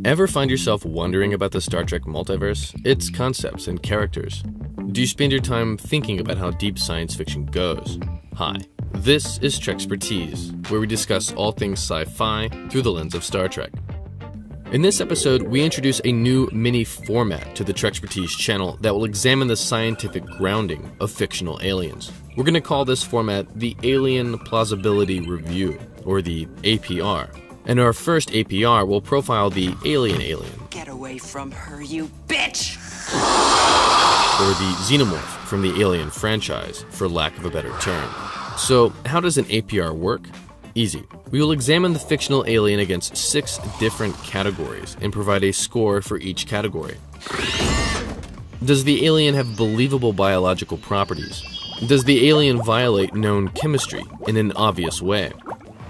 Ever find yourself wondering about the Star Trek multiverse, its concepts and characters? Do you spend your time thinking about how deep science fiction goes? Hi, this is Trekspertise, where we discuss all things sci-fi through the lens of Star Trek. In this episode, we introduce a new mini format to the Trekspertise channel that will examine the scientific grounding of fictional aliens. We're going to call this format the Alien Plausibility Review, or the APR. And our first APR will profile the alien. Get away from her, you bitch! Or the xenomorph from the Alien franchise, for lack of a better term. So, how does an APR work? Easy. We will examine the fictional alien against 6 different categories and provide a score for each category. Does the alien have believable biological properties? Does the alien violate known chemistry in an obvious way?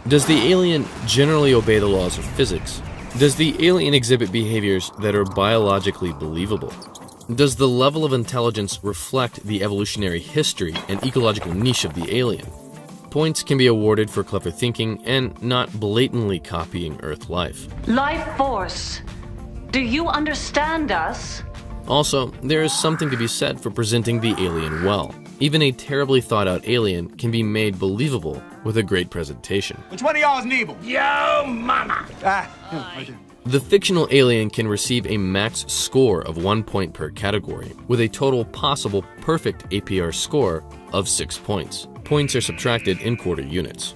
Does the alien generally obey the laws of physics? Does the alien exhibit behaviors that are biologically believable? Does the level of intelligence reflect the evolutionary history and ecological niche of the alien? Points can be awarded for clever thinking and not blatantly copying Earth life. Life force, do you understand us? Also, there is something to be said for presenting the alien well. Even a terribly thought-out alien can be made believable with a great presentation. Which one of y'all is Nebel? Yo, mama! The fictional alien can receive a max score of 1 point per category, with a total possible perfect APR score of 6 points. Points are subtracted in quarter units.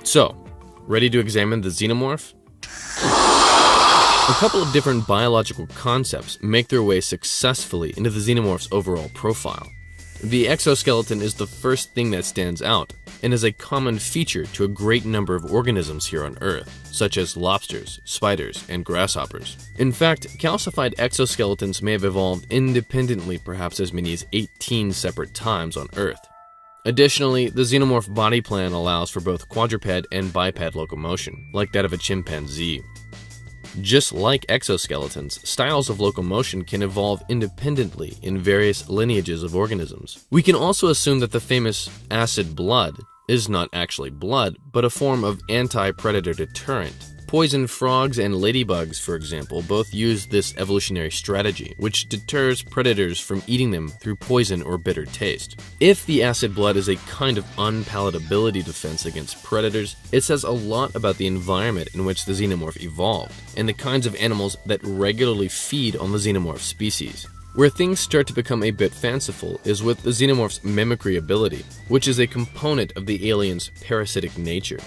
So, ready to examine the xenomorph? A couple of different biological concepts make their way successfully into the xenomorph's overall profile. The exoskeleton is the first thing that stands out, and is a common feature to a great number of organisms here on Earth, such as lobsters, spiders, and grasshoppers. In fact, calcified exoskeletons may have evolved independently perhaps as many as 18 separate times on Earth. Additionally, the xenomorph body plan allows for both quadruped and biped locomotion, like that of a chimpanzee. Just like exoskeletons, styles of locomotion can evolve independently in various lineages of organisms. We can also assume that the famous acid blood is not actually blood, but a form of anti-predator deterrent. Poison frogs and ladybugs, for example, both use this evolutionary strategy, which deters predators from eating them through poison or bitter taste. If the acid blood is a kind of unpalatability defense against predators, it says a lot about the environment in which the xenomorph evolved, and the kinds of animals that regularly feed on the xenomorph species. Where things start to become a bit fanciful is with the xenomorph's mimicry ability, which is a component of the alien's parasitic nature.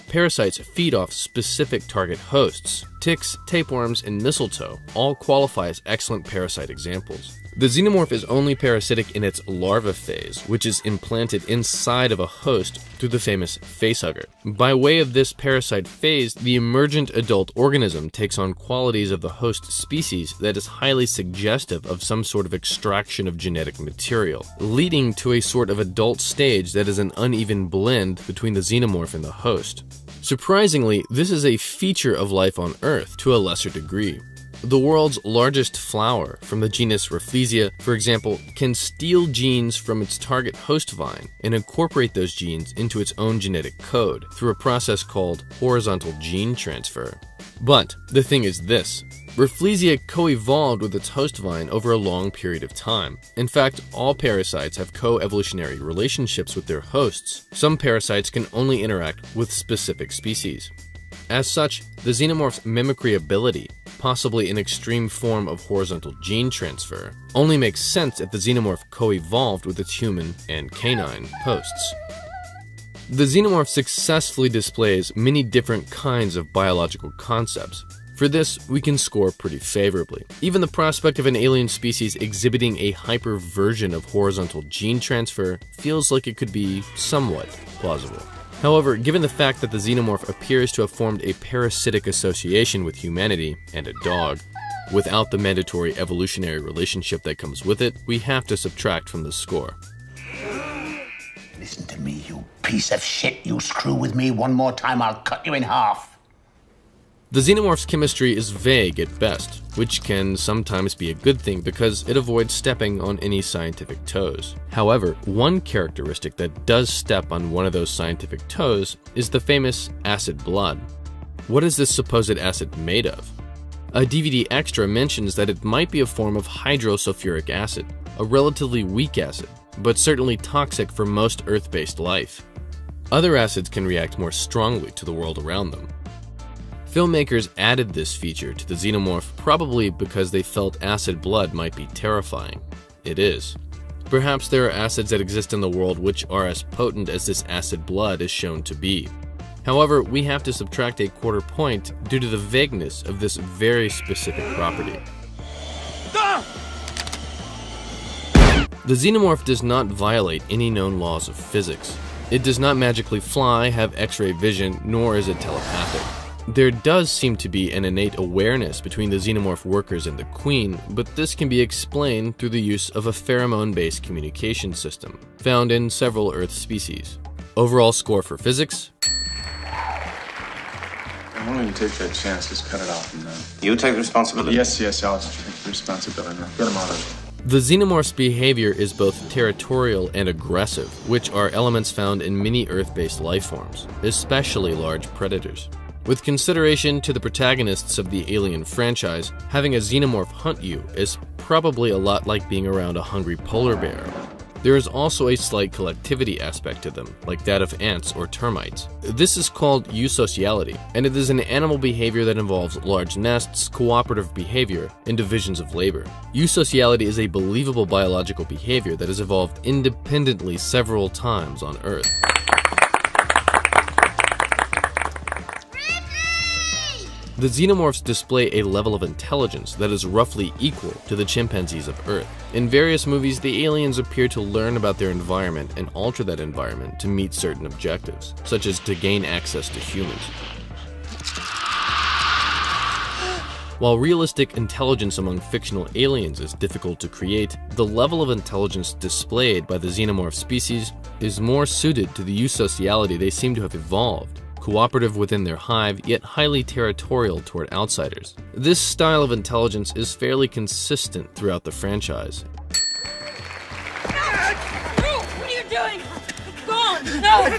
Parasites feed off specific target hosts. Ticks, tapeworms, and mistletoe all qualify as excellent parasite examples. The xenomorph is only parasitic in its larva phase, which is implanted inside of a host through the famous facehugger. By way of this parasite phase, the emergent adult organism takes on qualities of the host species that is highly suggestive of some sort of extraction of genetic material, leading to a sort of adult stage that is an uneven blend between the xenomorph and the host. Surprisingly, this is a feature of life on Earth to a lesser degree. The world's largest flower, from the genus Rafflesia, for example, can steal genes from its target host vine and incorporate those genes into its own genetic code through a process called horizontal gene transfer. But the thing is this: Rafflesia co-evolved with its host vine over a long period of time. In fact, all parasites have co-evolutionary relationships with their hosts. Some parasites can only interact with specific species. As such, the xenomorph's mimicry ability, possibly an extreme form of horizontal gene transfer, only makes sense if the xenomorph co-evolved with its human and canine hosts. The xenomorph successfully displays many different kinds of biological concepts. For this, we can score pretty favorably. Even the prospect of an alien species exhibiting a hyper version of horizontal gene transfer feels like it could be somewhat plausible. However, given the fact that the xenomorph appears to have formed a parasitic association with humanity and a dog, without the mandatory evolutionary relationship that comes with it, we have to subtract from the score. Listen to me, you piece of shit. You screw with me one more time, I'll cut you in half. The xenomorph's chemistry is vague at best, which can sometimes be a good thing because it avoids stepping on any scientific toes. However, one characteristic that does step on one of those scientific toes is the famous acid blood. What is this supposed acid made of? A DVD extra mentions that it might be a form of hydrosulfuric acid, a relatively weak acid, but certainly toxic for most Earth-based life. Other acids can react more strongly to the world around them. Filmmakers added this feature to the xenomorph probably because they felt acid blood might be terrifying. It is. Perhaps there are acids that exist in the world which are as potent as this acid blood is shown to be. However, we have to subtract a quarter point due to the vagueness of this very specific property. The xenomorph does not violate any known laws of physics. It does not magically fly, have X-ray vision, nor is it telepathic. There does seem to be an innate awareness between the xenomorph workers and the Queen, but this can be explained through the use of a pheromone-based communication system, found in several Earth species. Overall score for physics? I won't even take that chance. Just cut it off and then. You take responsibility? Yes, I'll take responsibility. Get him out of it. The xenomorph's behavior is both territorial and aggressive, which are elements found in many Earth-based life forms, especially large predators. With consideration to the protagonists of the Alien franchise, having a xenomorph hunt you is probably a lot like being around a hungry polar bear. There is also a slight collectivity aspect to them, like that of ants or termites. This is called eusociality, and it is an animal behavior that involves large nests, cooperative behavior, and divisions of labor. Eusociality is a believable biological behavior that has evolved independently several times on Earth. The xenomorphs display a level of intelligence that is roughly equal to the chimpanzees of Earth. In various movies, the aliens appear to learn about their environment and alter that environment to meet certain objectives, such as to gain access to humans. While realistic intelligence among fictional aliens is difficult to create, the level of intelligence displayed by the xenomorph species is more suited to the eusociality they seem to have evolved. Cooperative within their hive, yet highly territorial toward outsiders. This style of intelligence is fairly consistent throughout the franchise. No! What are you doing? Go on! No!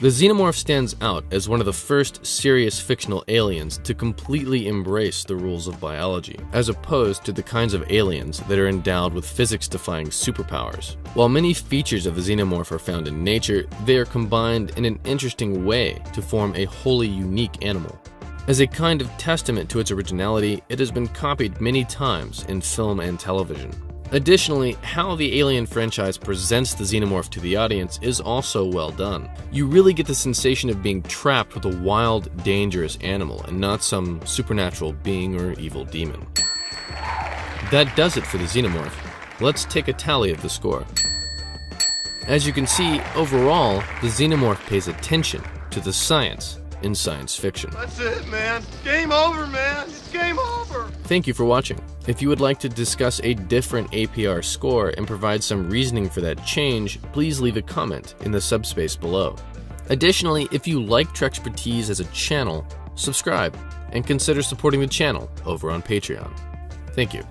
The xenomorph stands out as one of the first serious fictional aliens to completely embrace the rules of biology, as opposed to the kinds of aliens that are endowed with physics-defying superpowers. While many features of the xenomorph are found in nature, they are combined in an interesting way to form a wholly unique animal. As a kind of testament to its originality, it has been copied many times in film and television. Additionally, how the Alien franchise presents the xenomorph to the audience is also well done. You really get the sensation of being trapped with a wild, dangerous animal and not some supernatural being or evil demon. That does it for the xenomorph. Let's take a tally of the score. As you can see, overall, the xenomorph pays attention to the science in science fiction. That's it, man. Game over, man. It's game over. Thank you for watching. If you would like to discuss a different APR score and provide some reasoning for that change, please leave a comment in the subspace below. Additionally, if you like Trekspertise as a channel, subscribe and consider supporting the channel over on Patreon. Thank you.